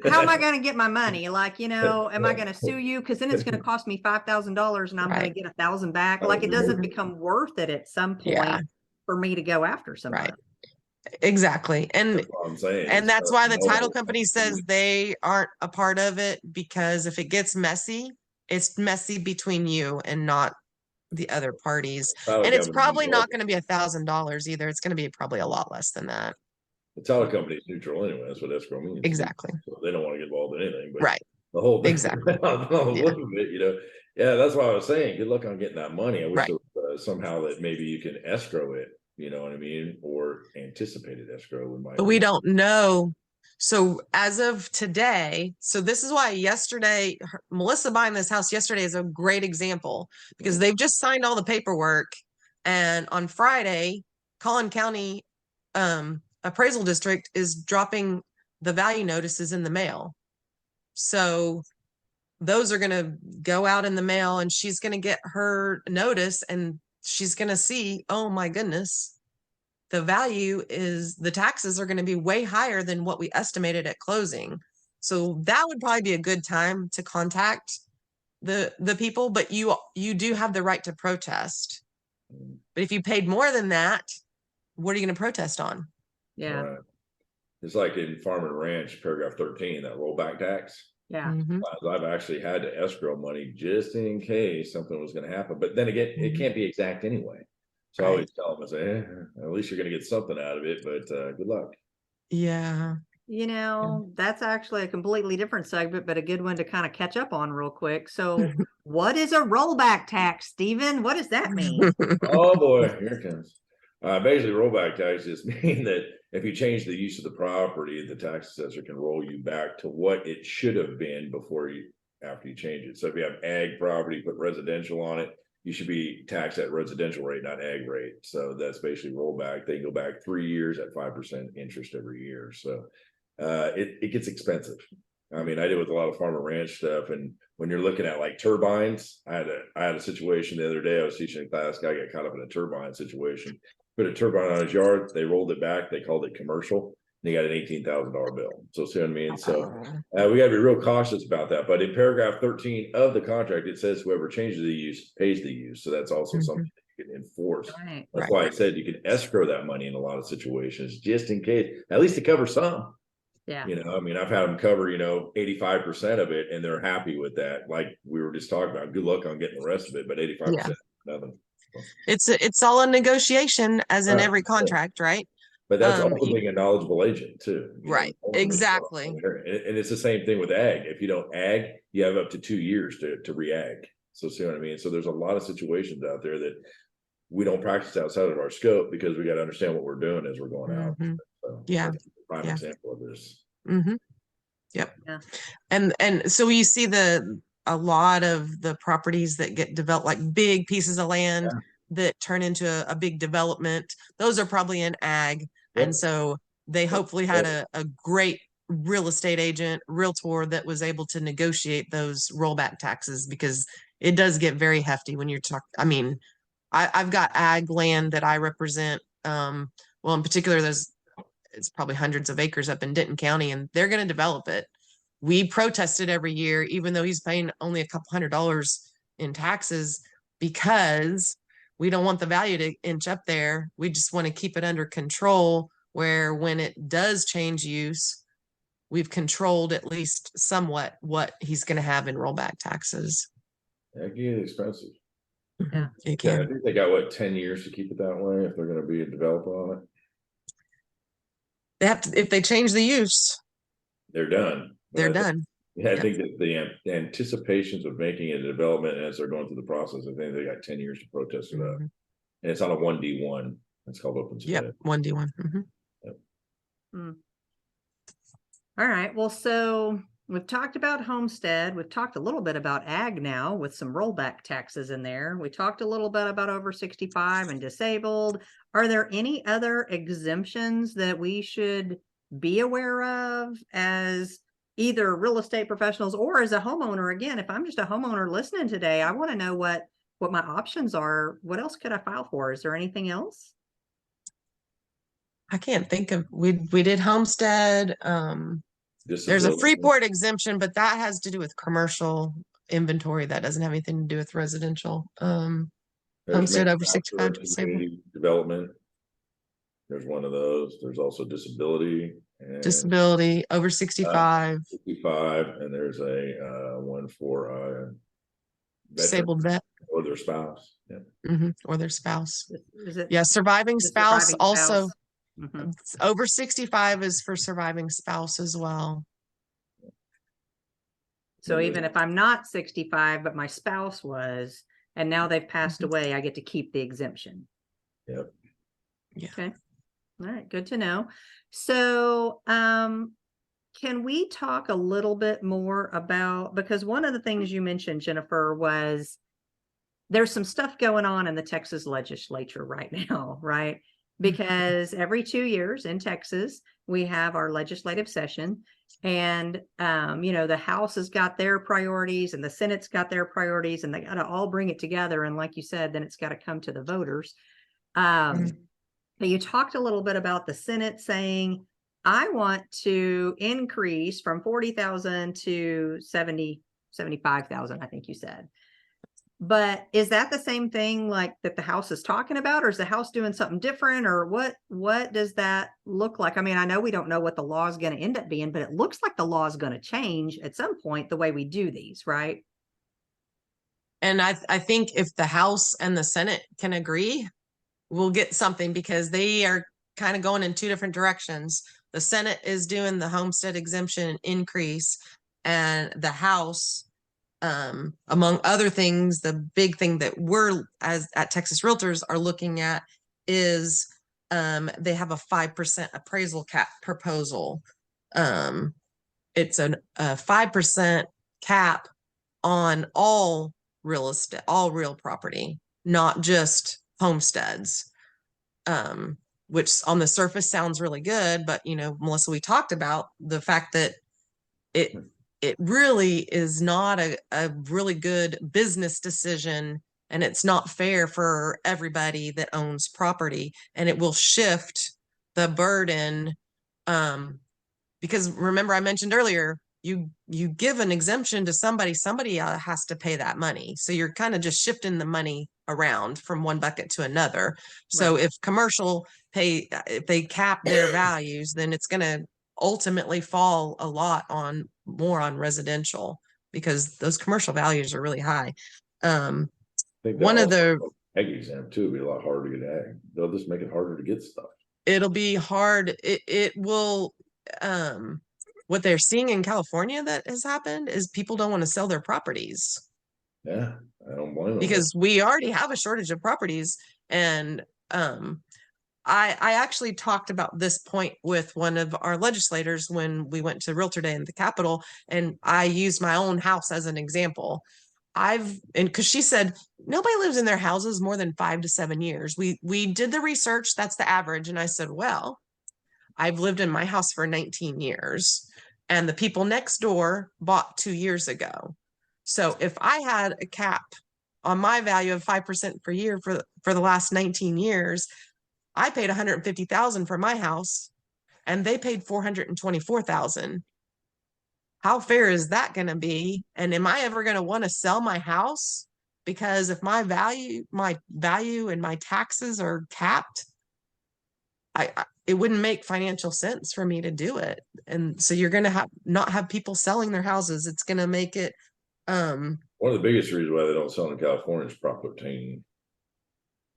How am I going to get my money? Like, am I going to sue you? Because then it's going to cost me $5,000 and I'm going to get $1,000 back. Like, it doesn't become worth it at some point for me to go after somebody. Right. Exactly. And that's what I'm saying. And that's why the title company says they aren't a part of it, because if it gets messy, it's messy between you and not the other parties. Title And it's company's probably neutral. not going to be $1,000 either. It's going to be probably a lot less than that. The title company is neutral anyway. That's what escrow means. Exactly. So they don't want to get involved in anything. But Right. the whole thing, Exactly. a little bit, Yeah, that's why I was saying. Good luck on getting that money. I wish Right. there was, somehow that maybe you can escrow it. You know what I mean? Or anticipated escrow. But we don't know. So as of today, so this is why yesterday, Melissa buying this house yesterday is a great example, because they've just signed all the paperwork. And on Friday, Collin County Appraisal District is dropping the value notices in the mail. So those are going to go out in the mail, and she's going to get her notice, and she's going to see, oh my goodness, the taxes are going to be way higher than what we estimated at closing. So that would probably be a good time to contact the people, but you do have the right to protest. But if you paid more than that, what are you going to protest on? Yeah. Right. It's like in Farm and Ranch, paragraph 13, that rollback tax. Yeah. I've actually had to escrow money just in case something was going to happen. But then again, it can't be exact anyway. So I always tell them, I say, at least you're going to get something out of it, but good luck. Yeah. That's actually a completely different segment, but a good one to kind of catch up on real quick. So what is a rollback tax, Stephen? What does that mean? Oh boy, here it comes. Basically, rollback tax just mean that if you change the use of the property, the tax assessor can roll you back to what it should have been after you change it. So if you have ag property, put residential on it, you should be taxed at residential rate, not ag rate. So that's basically rollback. They go back 3 years at 5% interest every year. So it gets expensive. I mean, I did with a lot of farm and ranch stuff, and when you're looking at like turbines, I had a situation the other day. I was teaching a class, guy got caught up in a turbine situation. Put a turbine on his yard, they rolled it back, they called it commercial, and he got an $18,000 bill. So see what I mean? So we got to be real cautious about that. But in paragraph 13 of the contract, it says whoever changes the use pays the use. So that's also something that you can enforce. Right. That's why I said you can escrow that money in a lot of situations, just in case, at least to cover some. Yeah. I mean, I've had them cover, 85% of it, and they're happy with that. Like we were just talking about, good luck on getting the rest of it, but 85%, nothing. It's all a negotiation, as in every contract, right? But that's also being a knowledgeable agent too. Right. Exactly. And it's the same thing with ag. If you don't ag, you have up to 2 years to re-ag. So see what I mean? So there's a lot of situations out there that we don't practice outside of our scope because we got to understand what we're doing as we're going out. So yeah. That's a prime example of this. Yep. Yeah. And so you see a lot of the properties that get developed, like big pieces of land that turn into a big development. Those are probably in ag. And so they hopefully had a great real estate agent, realtor that was able to negotiate those rollback taxes, because it does get very hefty when you're talking. I mean, I've got ag land that I represent. Well, in particular, it's probably hundreds of acres up in Denton County, and they're going to develop it. We protest it every year, even though he's paying only a couple $100 in taxes, because we don't want the value to inch up there. We just want to keep it under control, where when it does change use, we've controlled at least somewhat what he's going to have in rollback taxes. That can get expensive. Yeah, it can. I think they got 10 years to keep it that way if they're going to be a developer on it. They have to, if they change the use, they're done. They're done. I think that the anticipations of making it a development as they're going through the process, I think they got 10 years to protest it up. And it's on a 1D1. It's called open space. Yep, 1D1. Yep. All right. Well, so we've talked about homestead. We've talked a little bit about ag now with some rollback taxes in there. We talked a little bit about over 65 and disabled. Are there any other exemptions that we should be aware of as either real estate professionals or as a homeowner? Again, if I'm just a homeowner listening today, I want to know what my options are. What else could I file for? Is there anything else? I can't think of, we did homestead. There's a Freeport exemption, but that has to do with commercial inventory. That doesn't have anything to do with residential. Homestead over 65 disabled. Development. There's one of those. There's also disability. Disability over 65. 65, and there's a one for disabled vet, or their spouse. Yeah. or their spouse. Is it? Yeah, surviving the spouse surviving also. spouse? Mhm. Over 65 is for surviving spouse as well. So even if I'm not 65, but my spouse was, and now they've passed away, I get to keep the exemption. Yep. Yeah. Okay. All right. Good to know. So, can we talk a little bit more about, because one of the things you mentioned, Jennifer, was there's some stuff going on in the Texas legislature right now, right? Because every 2 years in Texas, we have our legislative session, and the House has got their priorities and the Senate's got their priorities, and they got to all bring it together. And like you said, then it's got to come to the voters. But you talked a little bit about the Senate saying, I want to increase from 40,000 to 75,000, I think you said. But is that the same thing like that the House is talking about, or is the House doing something different, or what does that look like? I mean, I know we don't know what the law is going to end up being, but it looks like the law is going to change at some point the way we do these, right? And I think if the House and the Senate can agree, we'll get something, because they are kind of going in two different directions. The Senate is doing the homestead exemption increase, and the House, among other things, the big thing that we're at Texas Realtors are looking at is they have a 5% appraisal cap proposal. It's a 5% cap on all real estate, all real property, not just homesteads, which on the surface sounds really good. But, Melissa, we talked about the fact that it really is not a really good business decision, and it's not fair for everybody that owns property, and it will shift the burden. Because remember, I mentioned earlier, you give an exemption to somebody has to pay that money. So you're kind of just shifting the money around from one bucket to another. So if commercial if they cap their values, then it's going to ultimately fall a lot more on residential, because those commercial values are really high. One of the ag exempt too, it'd be a lot harder to get ag. They'll just make it harder to get stuff. It'll be hard. It will. What they're seeing in California that has happened is people don't want to sell their properties. Yeah, I don't blame them. Because we already have a shortage of properties. And I actually talked about this point with one of our legislators when we went to Realtor Day in the Capitol, and I used my own house as an example. Because she said nobody lives in their houses more than 5 to 7 years. We did the research, that's the average. And I said, well, I've lived in my house for 19 years, and the people next door bought 2 years ago. So if I had a cap on my value of 5% per year for the last 19 years, I paid $150,000 for my house, and they paid $424,000. How fair is that going to be? And am I ever going to want to sell my house? Because if my value and my taxes are capped, it wouldn't make financial sense for me to do it. And so you're going to not have people selling their houses. It's going to make it. One of the biggest reasons why they don't sell in California is Prop 13.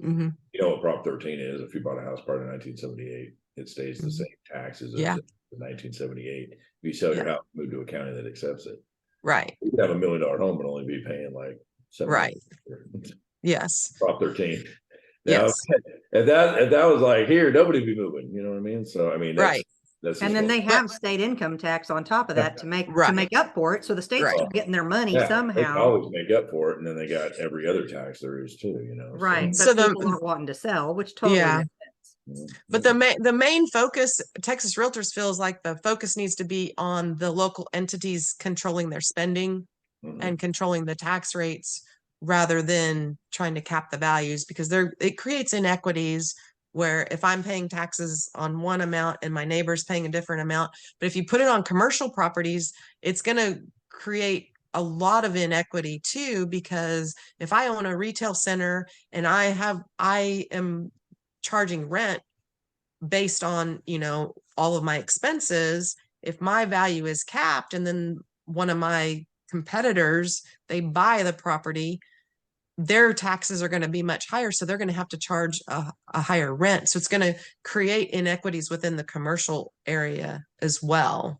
You know what Prop 13 is? If you bought a house prior to 1978, it stays the same taxes as in 1978. If you sell your house, move to a county that accepts it. Right. You could have $1 million home and only be paying like $7. Right. Yes. Prop 13. Yes. If that was like here, nobody'd be moving. You know what I mean? So I mean, right. And then they have state income tax on top of that to make up for it. So the state's still getting their money somehow. They can always make up for it, and then they got every other tax there is too. Right. So people aren't wanting to sell, which totally makes sense. But the main focus, Texas Realtors feels like the focus needs to be on the local entities controlling their spending and controlling the tax rates, rather than trying to cap the values, because it creates inequities where if I'm paying taxes on one amount and my neighbor's paying a different amount, but if you put it on commercial properties, it's going to create a lot of inequity too, because if I own a retail center and I am charging rent based on, all of my expenses, if my value is capped and then one of my competitors, they buy the property, their taxes are going to be much higher. So they're going to have to charge a higher rent. So it's going to create inequities within the commercial area as well.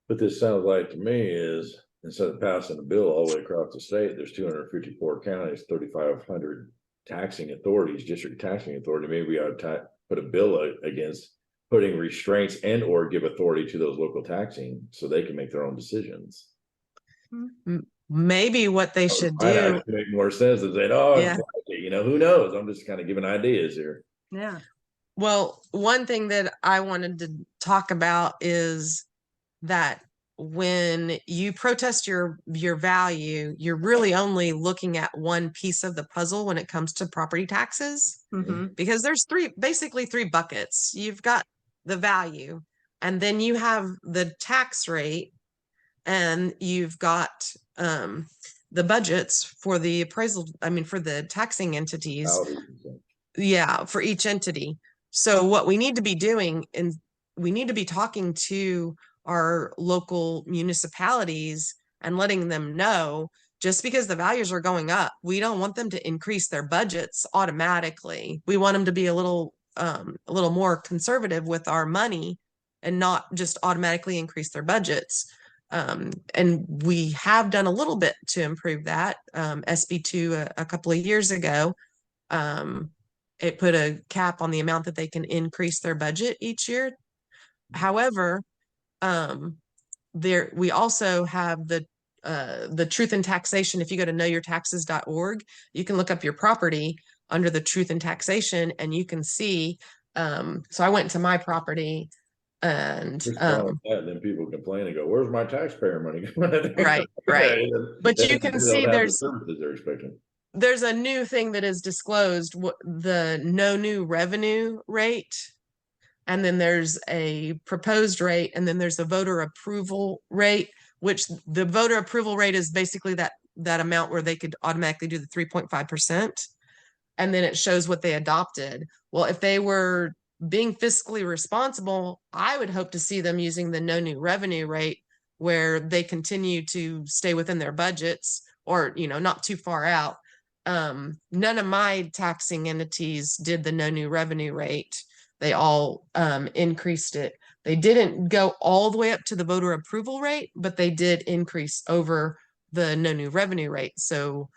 But this sounds like to me is, instead of passing a bill all the way across the state, there's 254 counties, 3,500 taxing authorities, district taxing authority. Maybe we ought to put a bill against putting restraints and or give authority to those local taxing so they can make their own decisions. Maybe what they should do make more sense than saying, oh, yeah. you know, who knows? I'm just kind of giving ideas here. Yeah. Well, one thing that I wanted to talk about is that when you protest your value, you're really only looking at one piece of the puzzle when it comes to property taxes, because there's basically three buckets. You've got the value, and then you have the tax rate, and you've got the budgets for the appraisal, for the taxing entities. Yeah, for each entity. So what we need to be doing, and we need to be talking to our local municipalities and letting them know, just because the values are going up, we don't want them to increase their budgets automatically. We want them to be a little more conservative with our money and not just automatically increase their budgets. And we have done a little bit to improve that. SB2 a couple of years ago, it put a cap on the amount that they can increase their budget each year. However, we also have the truth in taxation. If you go to knowyourtaxes.org, you can look up your property under the truth in taxation, and you can see. So I went to my property, and then people complain and go, "Where's my taxpayer money?" Right. But you can see there's a new thing that is disclosed, the no new revenue rate. And then there's a proposed rate, and then there's a voter approval rate, which the voter approval rate is basically that amount where they could automatically do the 3.5%. And then it shows what they adopted. Well, if they were being fiscally responsible, I would hope to see them using the no new revenue rate, where they continue to stay within their budgets, or, not too far out. None of my taxing entities did the no new revenue rate. They all increased it. They didn't go all the way up to the voter approval rate, but they did increase over the no new revenue rate. So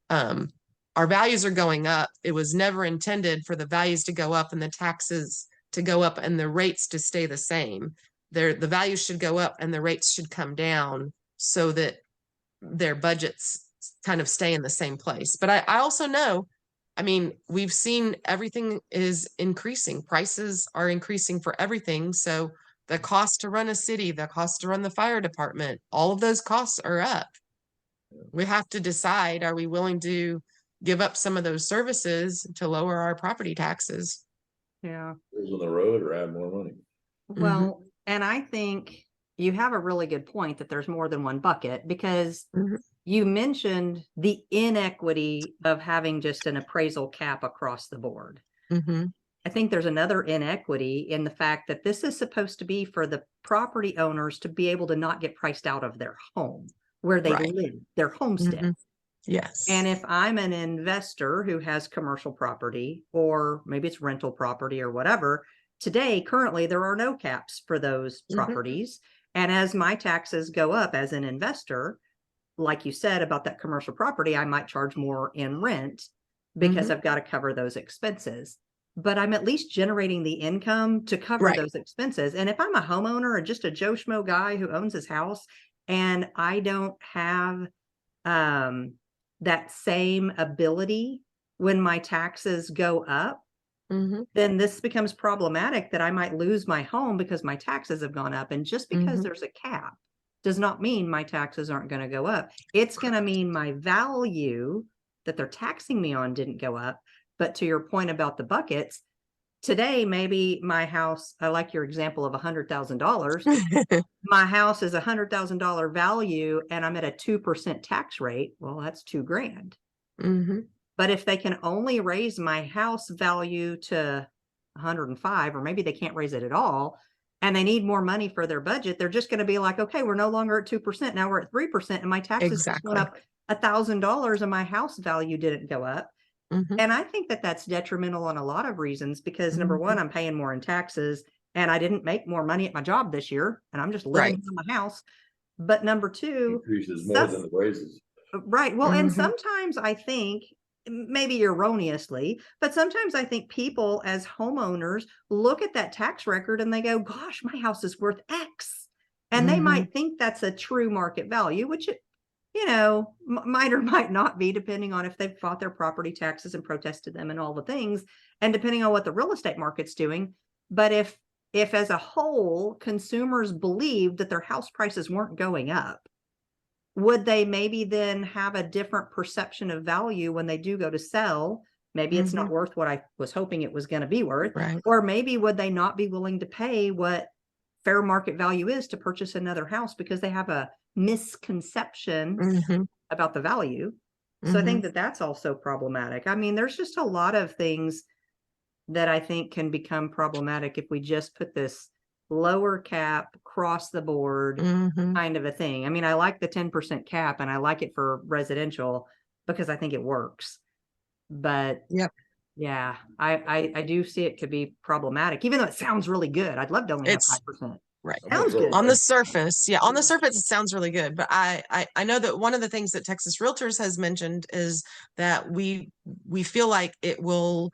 our values are going up. It was never intended for the values to go up and the taxes to go up and the rates to stay the same. The values should go up and the rates should come down so that their budgets kind of stay in the same place. But I also know, we've seen everything is increasing. Prices are increasing for everything. So the cost to run a city, the cost to run the fire department, all of those costs are up. We have to decide, are we willing to give up some of those services to lower our property taxes? Yeah. On the road, or add more money. Well, and I think you have a really good point that there's more than one bucket, because you mentioned the inequity of having just an appraisal cap across the board. I think there's another inequity in the fact that this is supposed to be for the property owners to be able to not get priced out of their home where they live, their homestead. Yes. And if I'm an investor who has commercial property, or maybe it's rental property or whatever, today, currently, there are no caps for those properties. And as my taxes go up as an investor, like you said about that commercial property, I might charge more in rent because I've got to cover those expenses. But I'm at least generating the income to cover those expenses. And if I'm a homeowner or just a Joe Schmo guy who owns his house, and I don't have that same ability when my taxes go up, then this becomes problematic, that I might lose my home because my taxes have gone up. And just because there's a cap does not mean my taxes aren't going to go up. It's going to mean my value that they're taxing me on didn't go up. But to your point about the buckets, today, maybe my house, I like your example of $100,000. My house is $100,000 value and I'm at a 2% tax rate. Well, that's $2,000. But if they can only raise my house value to 105, or maybe they can't raise it at all, and they need more money for their budget, they're just going to be like, okay, we're no longer at 2%. Now we're at 3% and my taxes just went up $1,000 and my house value didn't go up. And I think that that's detrimental on a lot of reasons because number one, I'm paying more in taxes and I didn't make more money at my job this year and I'm just living in my house. But number two, increases more than the raises. Right. Well, and sometimes I think, maybe erroneously, but sometimes I think people as homeowners look at that tax record and they go, gosh, my house is worth X. And they might think that's a true market value, which it, might or might not be, depending on if they've fought their property taxes and protested them and all the things, and depending on what the real estate market's doing. But if as a whole, consumers believed that their house prices weren't going up, would they maybe then have a different perception of value when they do go to sell? Maybe it's not worth what I was hoping it was going to be worth. Right. Or maybe would they not be willing to pay what fair market value is to purchase another house because they have a misconception about the value. So I think that that's also problematic. I mean, there's just a lot of things that I think can become problematic if we just put this lower cap across the board kind of a thing. I mean, I like the 10% cap and I like it for residential because I think it works. But yeah, I do see it could be problematic, even though it sounds really good. I'd love to only have 5%. Right. Sounds good. On the surface. Yeah. On the surface, it sounds really good. But I know that one of the things that Texas Realtors has mentioned is that we feel like it will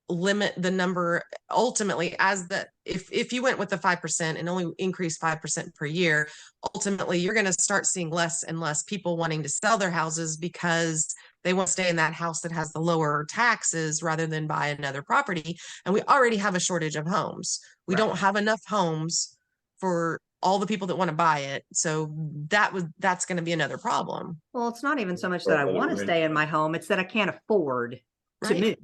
limit the number ultimately as the if you went with the 5% and only increase 5% per year, ultimately you're going to start seeing less and less people wanting to sell their houses because they want to stay in that house that has the lower taxes rather than buy another property. And we already have a shortage of homes. We don't have enough homes for all the people that want to buy it. So that's going to be another problem. Well, it's not even so much that I want to stay in my home. It's that I can't afford to move.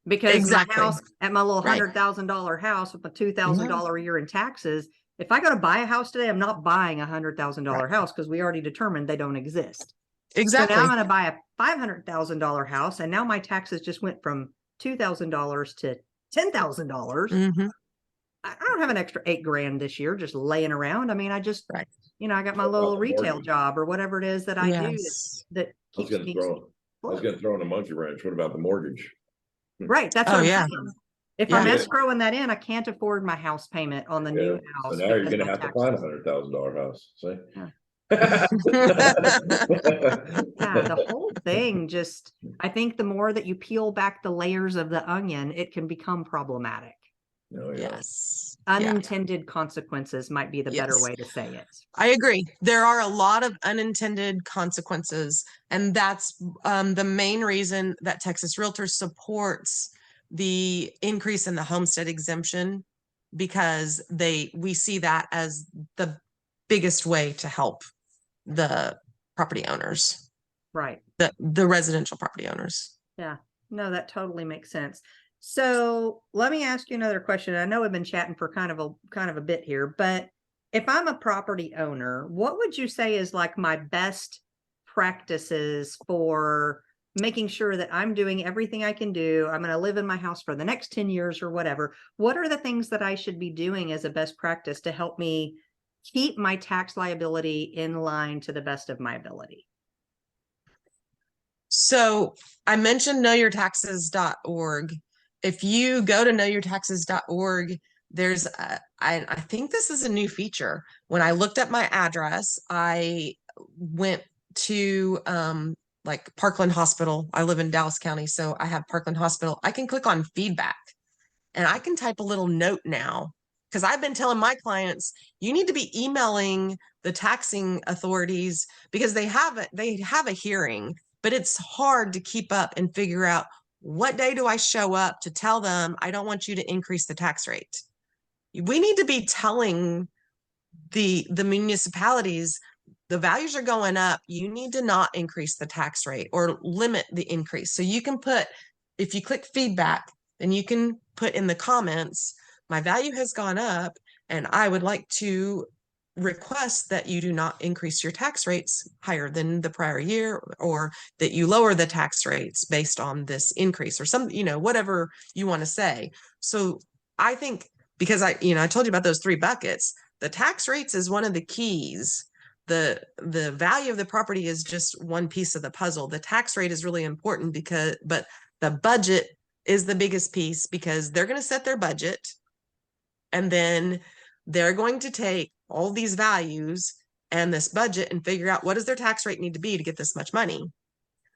Because my house at my little $100,000 house with my $2,000 a year in taxes, if I go to buy a house today, I'm not buying a $100,000 house because we already determined they don't exist. Exactly. So now I'm going to buy a $500,000 house, and now my taxes just went from $2,000 to $10,000. I don't have an extra $8,000 this year just laying around. I mean, I just, I got my little retail job or whatever it is that I do that keeps me. I was going to throw in a monkey wrench. What about the mortgage? Right. That's what I'm saying. If I'm escrowing that in, I can't afford my house payment on the new house. So now you're going to have to find $100,000 house. See? The whole thing just, I think the more that you peel back the layers of the onion, it can become problematic. Yes. Unintended consequences might be the better way to say it. I agree. There are a lot of unintended consequences, and that's the main reason that Texas Realtors supports the increase in the homestead exemption, because we see that as the biggest way to help the property owners. Right. The residential property owners. Yeah. No, that totally makes sense. So let me ask you another question. I know we've been chatting for kind of a bit here, but if I'm a property owner, what would you say is like my best practices for making sure that I'm doing everything I can do? I'm going to live in my house for the next 10 years or whatever. What are the things that I should be doing as a best practice to help me keep my tax liability in line to the best of my ability? So I mentioned knowyourtaxes.org. If you go to knowyourtaxes.org, there's I think this is a new feature. When I looked at my address, I went to like Parkland Hospital. I live in Dallas County, so I have Parkland Hospital. I can click on feedback and I can type a little note now, because I've been telling my clients, you need to be emailing the taxing authorities because they have a hearing, but it's hard to keep up and figure out what day do I show up to tell them I don't want you to increase the tax rate. We need to be telling the municipalities the values are going up. You need to not increase the tax rate or limit the increase. So you can put, if you click feedback, then you can put in the comments, my value has gone up and I would like to request that you do not increase your tax rates higher than the prior year, or that you lower the tax rates based on this increase, or some, whatever you want to say. So I think because I told you about those 3 buckets. The tax rates is one of the keys. The value of the property is just one piece of the puzzle. The tax rate is really important but the budget is the biggest piece, because they're going to set their budget, and then they're going to take all these values and this budget and figure out, what does their tax rate need to be to get this much money?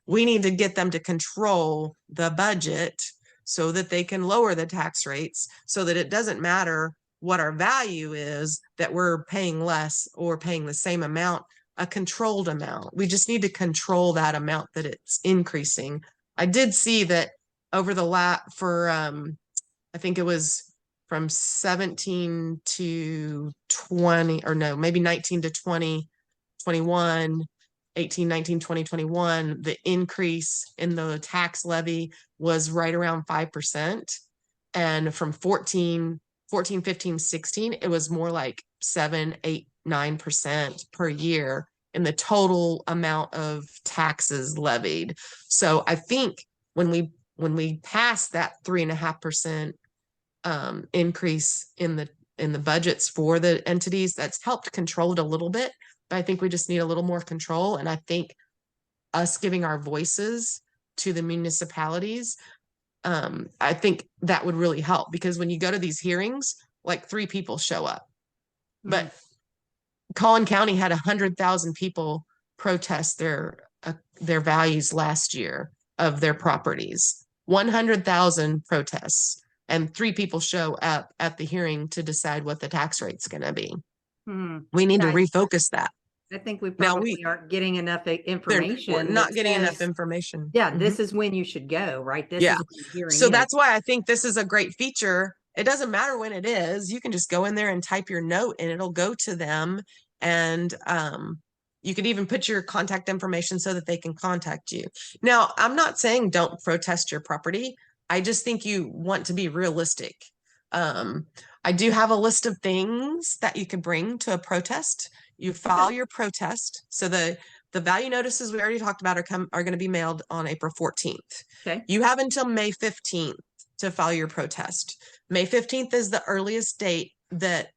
We need to get them to control the budget so that they can lower the tax rates, so that it doesn't matter what our value is, that we're paying less or paying the same amount, a controlled amount. We just need to control that amount that it's increasing. I did see that over the I think it was from 17 to 20, or no, maybe 19 to 20, 21, 18, 19, 20, 21, the increase in the tax levy was right around 5%. And from 14, 15, 16, it was more like 7, 8, 9% per year in the total amount of taxes levied. So I think when we pass that 3.5% increase in the budgets for the entities, that's helped control it a little bit. But I think we just need a little more control. And I think us giving our voices to the municipalities, I think that would really help, because when you go to these hearings, like 3 people show up, but Collin County had 100,000 people protest their values last year of their properties. 100,000 protests, and 3 people show up at the hearing to decide what the tax rate's going to be. We need to refocus that. I think we probably aren't getting enough information. We're not getting enough information. Yeah, this is when you should go, right? This is when hearing so that's why I think this is a great feature. It doesn't matter when it is. You can just go in there and type your note, and it'll go to them. And you could even put your contact information so that they can contact you. Now, I'm not saying don't protest your property. I just think you want to be realistic. I do have a list of things that you could bring to a protest. You file your protest. So the value notices we already talked about are going to be mailed on April 14th. Okay. You have until May 15th to file your protest. May 15th is the earliest date that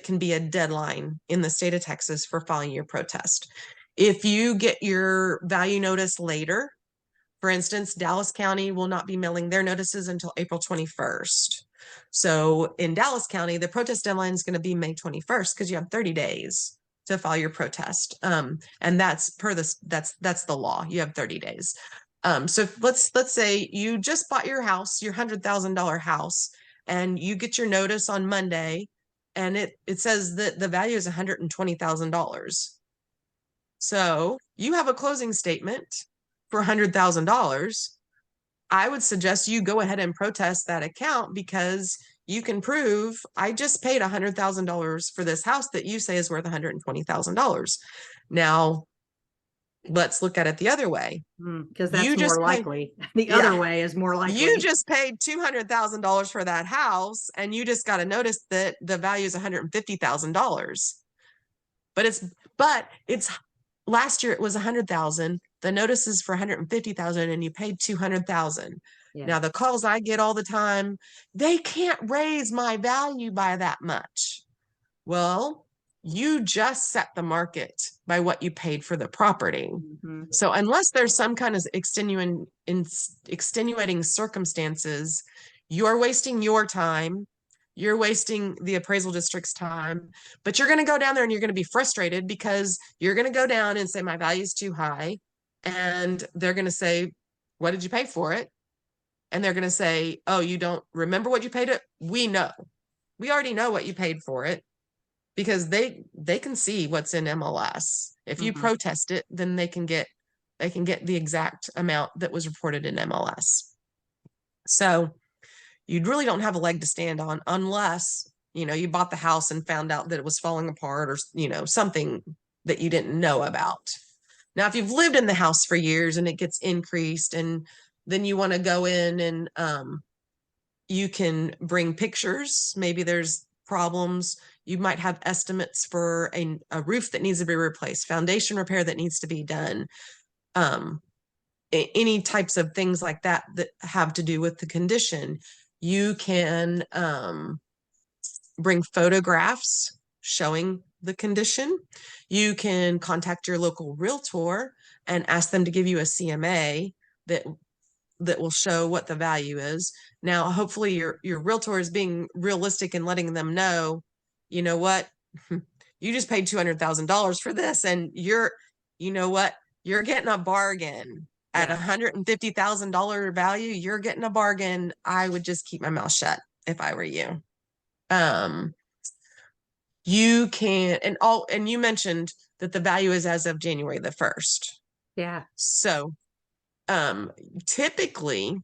can be a deadline in the state of Texas for filing your protest. If you get your value notice later, for instance, Dallas County will not be mailing their notices until April 21st. So in Dallas County, the protest deadline is going to be May 21st, because you have 30 days to file your protest. And that's that's the law. You have 30 days. So let's say you just bought your house, your $100,000 house, and you get your notice on Monday, and it says that the value is $120,000. So you have a closing statement for $100,000. I would suggest you go ahead and protest that account, because you can prove I just paid $100,000 for this house that you say is worth $120,000. Now, let's look at it the other way. Because that's more likely. The other way is more likely. You just paid $200,000 for that house, and you just got a notice that the value is $150,000. But it's last year it was $100,000. The notice is for $150,000, and you paid $200,000. Yeah. Now, the calls I get all the time, they can't raise my value by that much. Well, you just set the market by what you paid for the property. So unless there's some kind of extenuating circumstances, you're wasting your time. You're wasting the appraisal district's time, but you're going to go down there and you're going to be frustrated, because you're going to go down and say, my value is too high. And they're going to say, what did you pay for it? And they're going to say, oh, you don't remember what you paid it? We know. We already know what you paid for it, because they can see what's in MLS. If you protest it, then they can get the exact amount that was reported in MLS. So you really don't have a leg to stand on, unless, you bought the house and found out that it was falling apart, or, something that you didn't know about. Now, if you've lived in the house for years and it gets increased, and then you want to go in and you can bring pictures. Maybe there's problems. You might have estimates for a roof that needs to be replaced, foundation repair that needs to be done, any types of things like that have to do with the condition. You can bring photographs showing the condition. You can contact your local realtor and ask them to give you a CMA that will show what the value is. Now, hopefully your realtor is being realistic and letting them know, you know what, you just paid $200,000 for this, and you know what, you're getting a bargain at $150,000 value. You're getting a bargain. I would just keep my mouth shut if I were you. You can, and you mentioned that the value is as of January the 1st. Yeah. So typically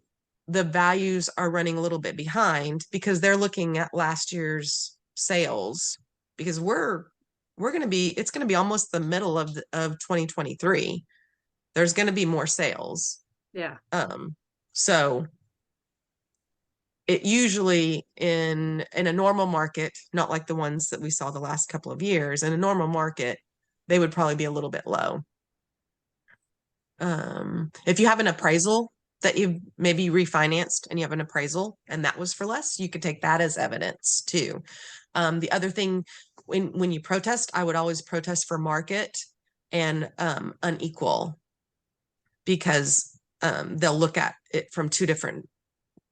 the values are running a little bit behind because they're looking at last year's sales, because it's going to be almost the middle of 2023. There's going to be more sales. Yeah. So it usually in a normal market, not like the ones that we saw the last couple of years, in a normal market, they would probably be a little bit low. If you have an appraisal that you maybe refinanced and you have an appraisal and that was for less, you could take that as evidence too. The other thing, when you protest, I would always protest for market and unequal, because they'll look at it from two different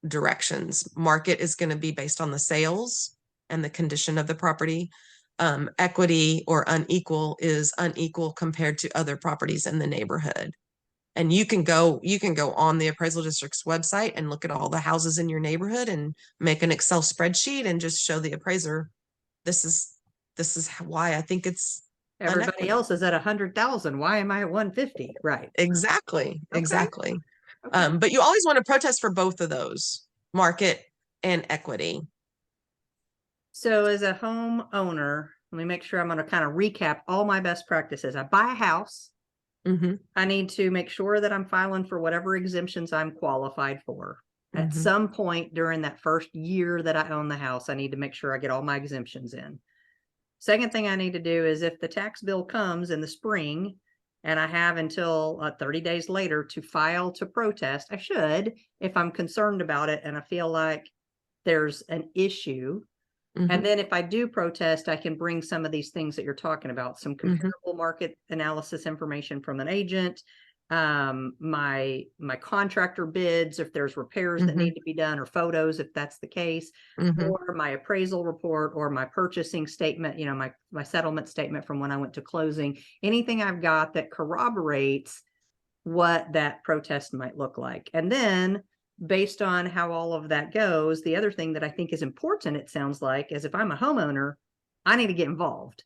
directions. Market is going to be based on the sales and the condition of the property. Equity or unequal is unequal compared to other properties in the neighborhood. And you can go on the appraisal district's website and look at all the houses in your neighborhood and make an Excel spreadsheet and just show the appraiser, this is why I think it's everybody else is at 100,000. Why am I at 150? Right. Exactly. Okay. Exactly. Okay. But you always want to protest for both of those, market and equity. So as a homeowner, let me make sure I'm going to kind of recap all my best practices. I buy a house. Mm-hmm. I need to make sure that I'm filing for whatever exemptions I'm qualified for. Mm-hmm. At some point during that first year that I own the house, I need to make sure I get all my exemptions in. Second thing I need to do is, if the tax bill comes in the spring and I have until 30 days later to file to protest, I should, if I'm concerned about it and I feel like there's an issue. Mm-hmm. And then if I do protest, I can bring some of these things that you're talking about, some comparable market analysis information from an agent, my contractor bids, if there's repairs that need to be done, or photos, if that's the case, or my appraisal report, or my purchasing statement, you know, my settlement statement from when I went to closing, anything I've got that corroborates what that protest might look like. And then based on how all of that goes, the other thing that I think is important, it sounds like, is if I'm a homeowner, I need to get involved.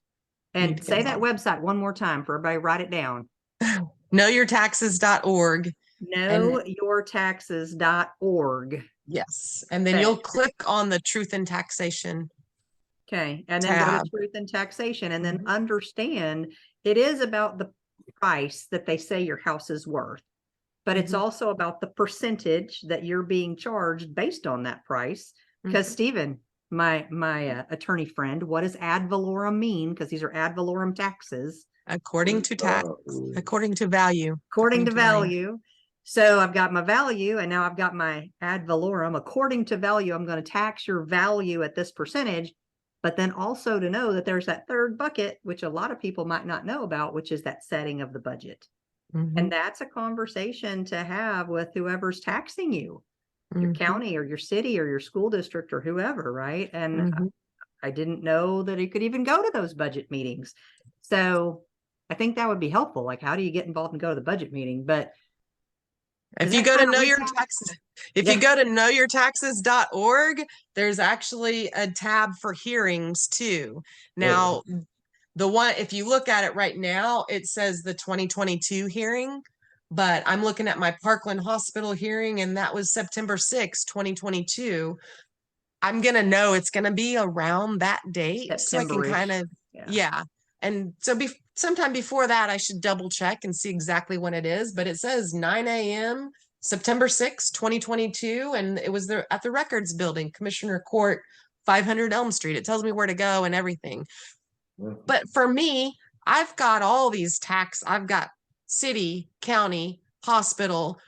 And say that website one more time for everybody, write it down. Knowyourtaxes.org. Knowyourtaxes.org. Yes. And then you'll click on the Truth in Taxation. Okay. And then go to Truth in Taxation, and then understand it is about the price that they say your house is worth. But it's also about the percentage that you're being charged based on that price. Because Stephen, my attorney friend, what does ad valorem mean? Because these are ad valorem taxes. According to value. According to value. So I've got my value, and now I've got my ad valorem. According to value, I'm going to tax your value at this percentage. But then also to know that there's that third bucket, which a lot of people might not know about, which is that setting of the budget. And that's a conversation to have with whoever's taxing you, your county or your city or your school district or whoever, right? And I didn't know that it could even go to those budget meetings. So I think that would be helpful. Like, how do you get involved and go to the budget meeting? But if you go to Know Your Taxes, if you go to knowyourtaxes.org, there's actually a tab for hearings too. Now, the one, if you look at it right now, it says the 2022 hearing, but I'm looking at my Parkland Hospital hearing, and that was September 6, 2022. I'm going to know it's going to be around that date. So I can kind of, And so sometime before that, I should double check and see exactly when it is, but it says 9 a.m. September 6, 2022. And it was at the Records Building, Commissioner Court, 500 Elm Street. It tells me where to go and everything. But for me, I've got all these I've got city, county, hospital,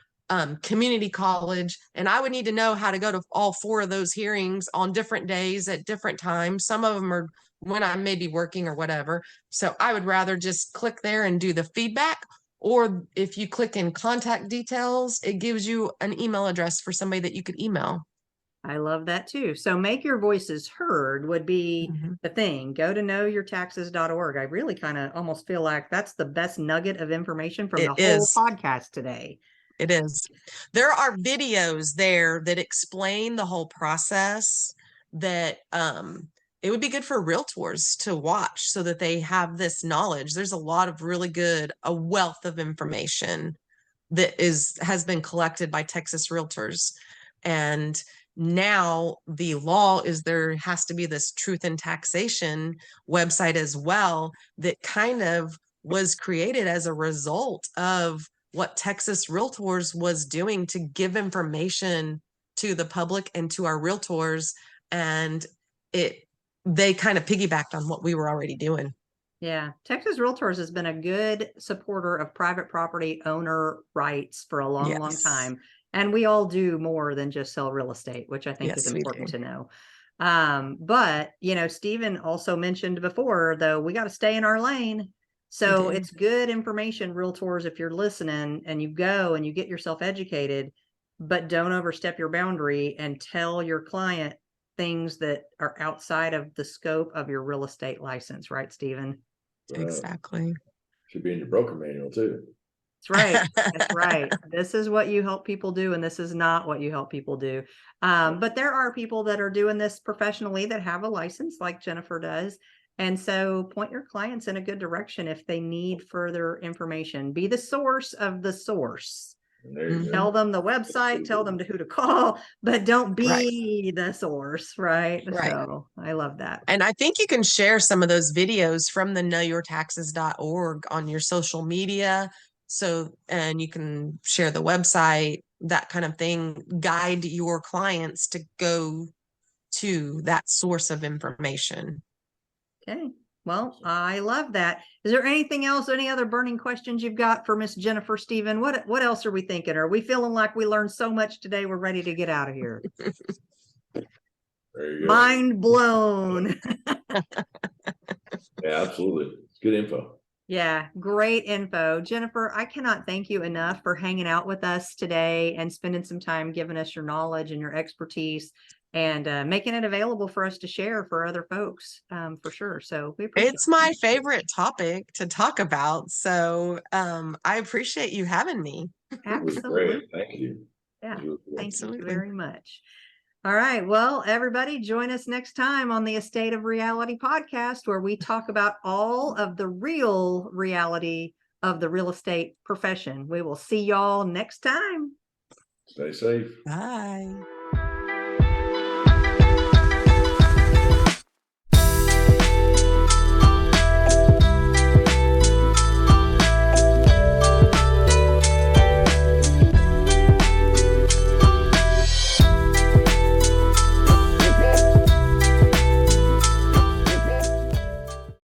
community college, and I would need to know how to go to all 4 of those hearings on different days at different times. Some of them are when I may be working or whatever. So I would rather just click there and do the feedback. Or if you click in contact details, it gives you an email address for somebody that you could email. I love that too. So make your voices heard would be the thing. Go to knowyourtaxes.org. I really kind of almost feel like that's the best nugget of information from the whole podcast today. It is. There are videos there that explain the whole process that it would be good for realtors to watch so that they have this knowledge. There's a lot of really good, a wealth of information that has been collected by Texas realtors. And now the law is there has to be this truth in taxation website as well that kind of was created as a result of what Texas Realtors was doing to give information to the public and to our realtors. And they kind of piggybacked on what we were already doing. Yeah. Texas Realtors has been a good supporter of private property owner rights for a long, long time. And we all do more than just sell real estate, which I think is important to know. But, you know, Stephen also mentioned before, though, we got to stay in our lane. So it's good information, realtors, if you're listening and you go and you get yourself educated, but don't overstep your boundary and tell your client things that are outside of the scope of your real estate license. Right, Stephen? Exactly. Should be in your broker manual too. That's right. That's right. This is what you help people do, and this is not what you help people do. But there are people that are doing this professionally that have a license like Jennifer does. And so point your clients in a good direction if they need further information. Be the source of the source. Tell them the website, tell them who to call, but don't be the source, right? So I love that. And I think you can share some of those videos from the knowyourtaxes.org on your social media. So, and you can share the website, that kind of thing, guide your clients to go to that source of information. Okay. Well, I love that. Is there anything else, any other burning questions you've got for Miss Jennifer, Stephen? What else are we thinking? Are we feeling like we learned so much today? We're ready to get out of here. There you go. Mind blown. Yeah, absolutely. It's good info. Yeah, great info. Jennifer, I cannot thank you enough for hanging out with us today and spending some time giving us your knowledge and your expertise and making it available for us to share for other folks, for sure. So we appreciate it's my favorite topic to talk about. So I appreciate you having me. Absolutely. Thank you. Yeah, thank you very much. All right. Well, everybody, join us next time on the Estate of Reality podcast, where we talk about all of the real reality of the real estate profession. We will see y'all next time. Stay safe. Bye.